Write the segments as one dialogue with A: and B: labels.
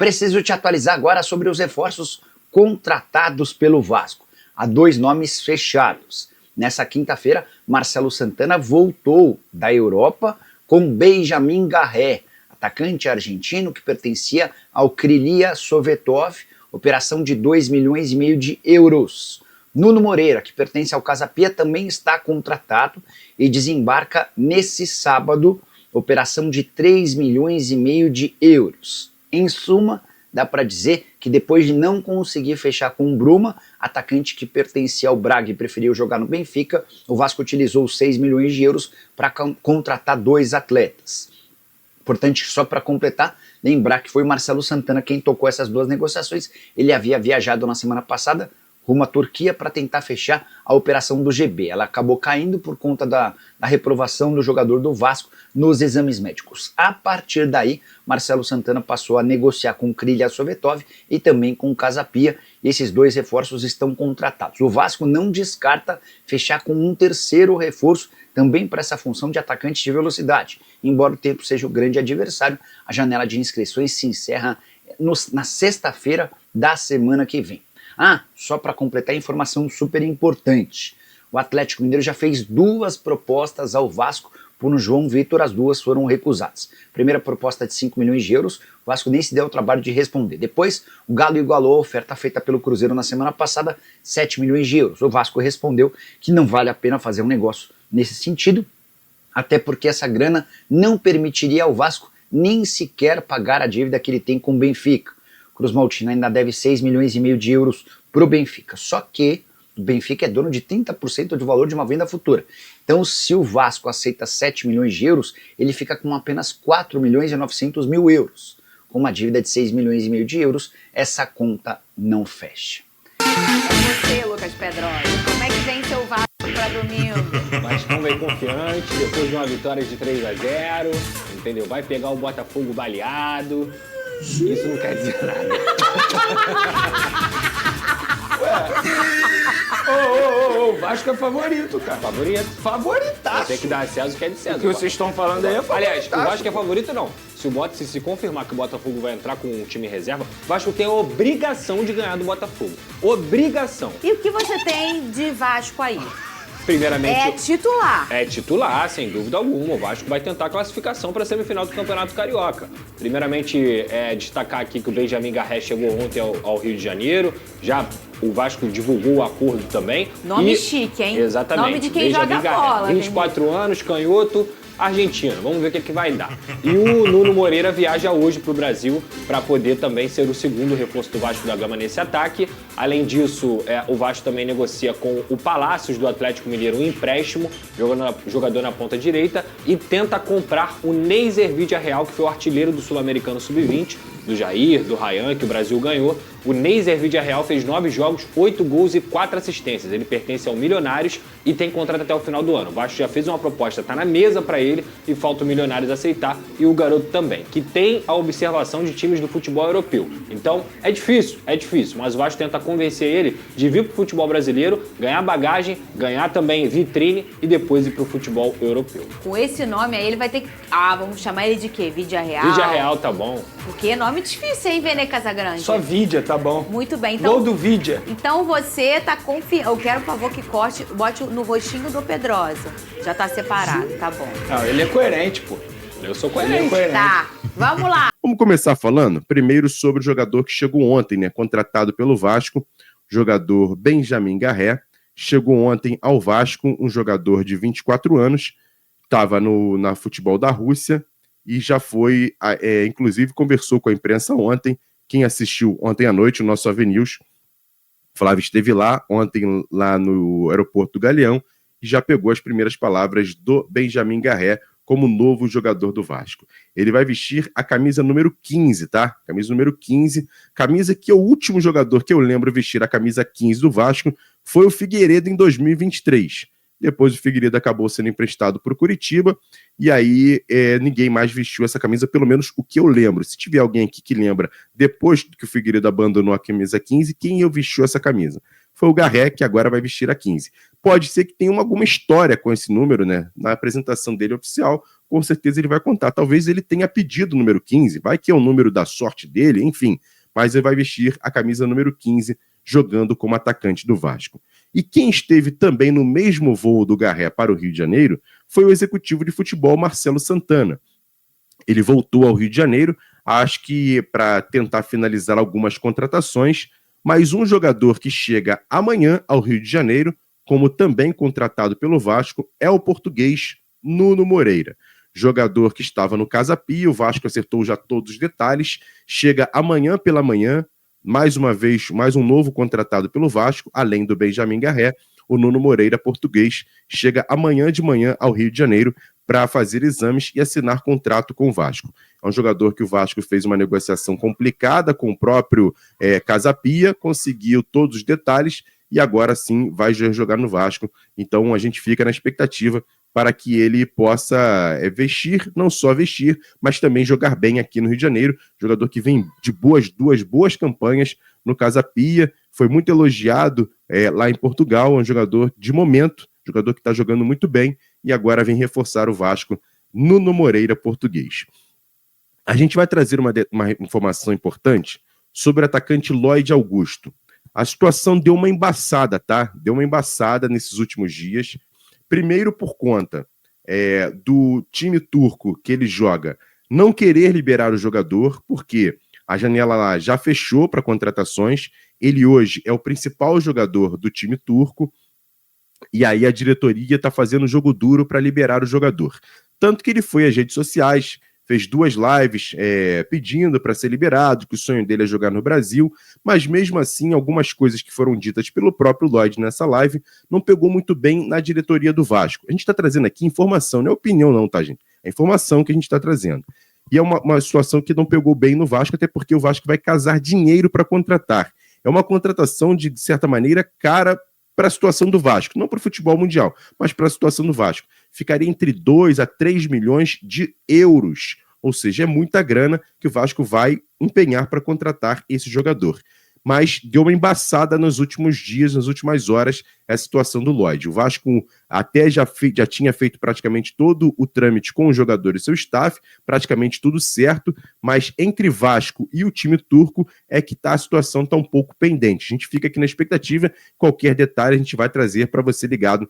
A: Preciso te atualizar agora sobre os reforços contratados pelo Vasco. Há 2 nomes fechados. Nessa quinta-feira, Marcelo Santana voltou da Europa com Benjamin Garré, atacante argentino que pertencia ao Krylia Sovetov, operação de 2,5 milhões de euros. Nuno Moreira, que pertence ao Casa Pia, também está contratado e desembarca nesse sábado, operação de 3,5 milhões de euros. Em suma, dá para dizer que depois de não conseguir fechar com o Bruma, atacante que pertencia ao Braga e preferiu jogar no Benfica, o Vasco utilizou 6 milhões de euros para contratar 2 atletas. Importante, só para completar, lembrar que foi o Marcelo Santana quem tocou essas 2 negociações. Ele havia viajado na semana passada rumo à Turquia para tentar fechar a operação do GB. Ela acabou caindo por conta da reprovação do jogador do Vasco nos exames médicos. A partir daí, Marcelo Santana passou a negociar com o Krylia Sovetov e também com o Casa Pia, e esses 2 reforços estão contratados. O Vasco não descarta fechar com um terceiro reforço também para essa função de atacante de velocidade. Embora o tempo seja o grande adversário, a janela de inscrições se encerra na sexta-feira da semana que vem. Só para completar a informação super importante. O Atlético Mineiro já fez 2 propostas ao Vasco por um João Vitor, as 2 foram recusadas. Primeira proposta de 5 milhões de euros, o Vasco nem se deu o trabalho de responder. Depois, o Galo igualou a oferta feita pelo Cruzeiro na semana passada, 7 milhões de euros. O Vasco respondeu que não vale a pena fazer um negócio nesse sentido, até porque essa grana não permitiria ao Vasco nem sequer pagar a dívida que ele tem com o Benfica. Cruz Maltina ainda deve 6,5 milhões de euros para o Benfica. Só que o Benfica é dono de 30% do valor de uma venda futura. Então, se o Vasco aceita 7 milhões de euros, ele fica com apenas 4 milhões e 900 mil euros. Com uma dívida de 6,5 milhões de euros, essa conta não fecha.
B: É você, Lucas Pedrosa. Como é que vem seu Vasco para domingo?
C: Mas como é confiante, depois de uma vitória de 3-0, entendeu? Vai pegar o Botafogo baleado. Isso não quer dizer nada.
D: O Vasco é favorito, cara. Favoritaço.
C: Tem que dar a César o que é de César.
D: O que vocês estão falando aí é favoritaço.
C: Aliás, o Vasco é favorito não. Se confirmar que o Botafogo vai entrar com um time reserva, o Vasco tem a obrigação de ganhar do Botafogo. Obrigação.
B: E o que você tem de Vasco aí?
C: Primeiramente,
B: é titular.
C: É titular, sem dúvida alguma. O Vasco vai tentar a classificação para a semifinal do Campeonato Carioca. Primeiramente, destacar aqui que o Benjamin Garré chegou ontem ao Rio de Janeiro. Já o Vasco divulgou o acordo também.
B: Nome chique, hein?
C: Exatamente.
B: Nome de quem
C: Benjamin
B: joga
C: Garré,
B: bola.
C: 24 anos, canhoto, argentino. Vamos ver o que vai dar. E o Nuno Moreira viaja hoje para o Brasil para poder também ser o segundo reforço do Vasco da Gama nesse ataque. Além disso, o Vasco também negocia com o Palácios do Atlético Mineiro um empréstimo, jogador na ponta direita, e tenta comprar o Neiser Villarreal, que foi o artilheiro do Sul-Americano Sub-20, do Jair, do Ryan, que o Brasil ganhou. O Neiser Villarreal fez 9 jogos, 8 gols e 4 assistências. Ele pertence ao Milionários e tem contrato até o final do ano. O Vasco já fez uma proposta, está na mesa para ele e falta o Milionários aceitar e o garoto também, que tem a observação de times do futebol europeu. Então, é difícil, mas o Vasco tenta convencer ele de vir para o futebol brasileiro, ganhar bagagem, ganhar também vitrine e depois ir para o futebol europeu.
B: Com esse nome aí, ele vai ter que... vamos chamar ele de quê? Villarreal?
C: Villarreal, tá bom.
B: Porque é nome difícil, hein, Vene Casagrande?
D: Só Vidia, tá bom.
B: Muito bem. Então,
D: Gol do Vidia.
B: Então você tá confiante. Eu quero, por favor, que bote no rostinho do Pedrosa. Já tá separado, tá bom.
D: Não, ele é coerente, pô.
C: Eu sou coerente.
B: Tá, vamos lá.
E: Vamos começar falando primeiro sobre o jogador que chegou ontem, né? Contratado pelo Vasco, jogador Benjamin Garré. Chegou ontem ao Vasco, um jogador de 24 anos, estava na futebol da Rússia e já foi, inclusive conversou com a imprensa ontem. Quem assistiu ontem à noite, o nosso AVNews, Flávio esteve lá ontem, lá no aeroporto do Galeão, e já pegou as primeiras palavras do Benjamin Garré como novo jogador do Vasco. Ele vai vestir a camisa número 15, tá? Camisa número 15, camisa que o último jogador que eu lembro vestir a camisa 15 do Vasco foi o Figueiredo em 2023. Depois o Figueiredo acabou sendo emprestado para o Curitiba, e aí ninguém mais vestiu essa camisa, pelo menos o que eu lembro. Se tiver alguém aqui que lembra, depois que o Figueiredo abandonou a camisa 15, quem vestiu essa camisa? foi o Garré, que agora vai vestir a 15. Pode ser que tenha alguma história com esse número, né? Na apresentação dele oficial, com certeza ele vai contar. Talvez ele tenha pedido o número 15, vai que é o número da sorte dele, enfim. Mas ele vai vestir a camisa número 15, jogando como atacante do Vasco. E quem esteve também no mesmo voo do Garré para o Rio de Janeiro foi o executivo de futebol Marcelo Santana. Ele voltou ao Rio de Janeiro, acho que para tentar finalizar algumas contratações, mas um jogador que chega amanhã ao Rio de Janeiro, como também contratado pelo Vasco, é o português Nuno Moreira. Jogador que estava no Casa Pia, o Vasco acertou já todos os detalhes, chega amanhã pela manhã, mais uma vez, mais um novo contratado pelo Vasco, além do Benjamin Garré, o Nuno Moreira, português, chega amanhã de manhã ao Rio de Janeiro para fazer exames e assinar contrato com o Vasco. É um jogador que o Vasco fez uma negociação complicada com o próprio Casa Pia, conseguiu todos os detalhes e agora sim vai jogar no Vasco. Então a gente fica na expectativa para que ele possa vestir, não só vestir, mas também jogar bem aqui no Rio de Janeiro. Jogador que vem de duas boas campanhas no Casa Pia, foi muito elogiado lá em Portugal, é um jogador de momento, jogador que está jogando muito bem e agora vem reforçar o Vasco, Nuno Moreira, português. A gente vai trazer uma informação importante sobre o atacante Lloyd Augusto. A situação deu uma embaçada, tá? Deu uma embaçada nesses últimos dias. Primeiro por conta do time turco que ele joga não querer liberar o jogador, porque a janela lá já fechou para contratações. Ele hoje é o principal jogador do time turco. E aí a diretoria está fazendo jogo duro para liberar o jogador. Tanto que ele foi às redes sociais, fez 2 lives pedindo para ser liberado, que o sonho dele é jogar no Brasil, mas mesmo assim algumas coisas que foram ditas pelo próprio Lloyd nessa live não pegou muito bem na diretoria do Vasco. A gente está trazendo aqui informação, não é opinião não, tá, gente? É informação que a gente está trazendo. E é uma situação que não pegou bem no Vasco, até porque o Vasco vai casar dinheiro para contratar. É uma contratação de certa maneira, cara, para a situação do Vasco, não para o futebol mundial, mas para a situação do Vasco. Ficaria entre 2 a 3 milhões de euros, ou seja, é muita grana que o Vasco vai empenhar para contratar esse jogador. Mas deu uma embaçada nos últimos dias, nas últimas horas, a situação do Lloyd. O Vasco até já tinha feito praticamente todo o trâmite com o jogador e seu staff, praticamente tudo certo, mas entre Vasco e o time turco é que a situação está um pouco pendente. A gente fica aqui na expectativa, qualquer detalhe a gente vai trazer para você ligado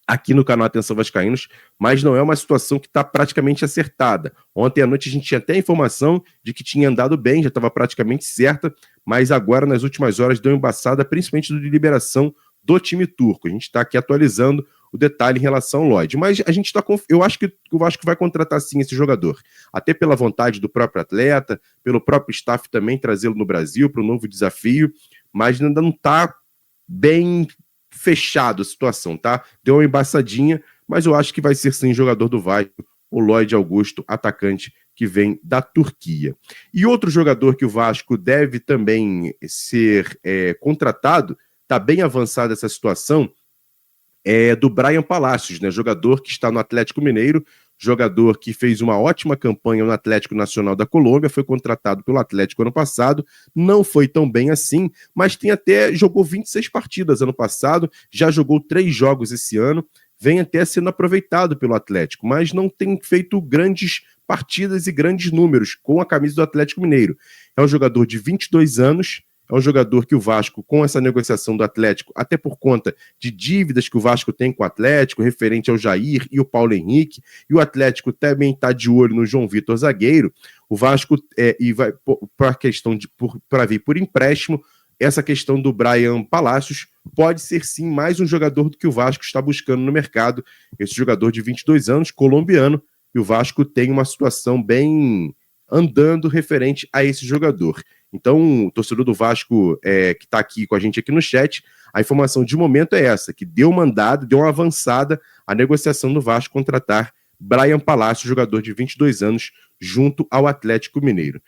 E: aqui no canal Atenção Vascaínos, mas não é uma situação que está praticamente acertada. Ontem à noite a gente tinha até a informação de que tinha andado bem, já estava praticamente certa, mas agora nas últimas horas deu embaçada, principalmente de liberação do time turco. A gente está aqui atualizando o detalhe em relação ao Lloyd, mas a gente está eu acho que o Vasco vai contratar sim esse jogador, até pela vontade do próprio atleta, pelo próprio staff também trazê-lo no Brasil para um novo desafio, mas ainda não está bem fechado a situação, tá? Deu uma embaçadinha, mas eu acho que vai ser sim jogador do Vasco, o Lloyd Augusto, atacante que vem da Turquia. E outro jogador que o Vasco deve também ser contratado, está bem avançada essa situação, é do Bryan Palacios, né? Jogador que está no Atlético Mineiro, jogador que fez uma ótima campanha no Atlético Nacional da Colômbia, foi contratado pelo Atlético ano passado, não foi tão bem assim, mas jogou 26 partidas ano passado, já jogou 3 jogos esse ano, vem até sendo aproveitado pelo Atlético, mas não tem feito grandes partidas e grandes números com a camisa do Atlético Mineiro. É um jogador de 22 anos, é um jogador que o Vasco, com essa negociação do Atlético, até por conta de dívidas que o Vasco tem com o Atlético, referente ao Jair e o Paulo Henrique, e o Atlético também está de olho no João Vitor zagueiro, o Vasco e vai para vir por empréstimo, essa questão do Bryan Palacios pode ser sim mais um jogador do que o Vasco está buscando no mercado, esse jogador de 22 anos, colombiano, e o Vasco tem uma situação bem andando referente a esse jogador. Então, o torcedor do Vasco que está aqui com a gente aqui no chat, a informação de momento é essa, que deu uma avançada a negociação do Vasco contratar Bryan Palacios, jogador de 22 anos, junto ao Atlético Mineiro.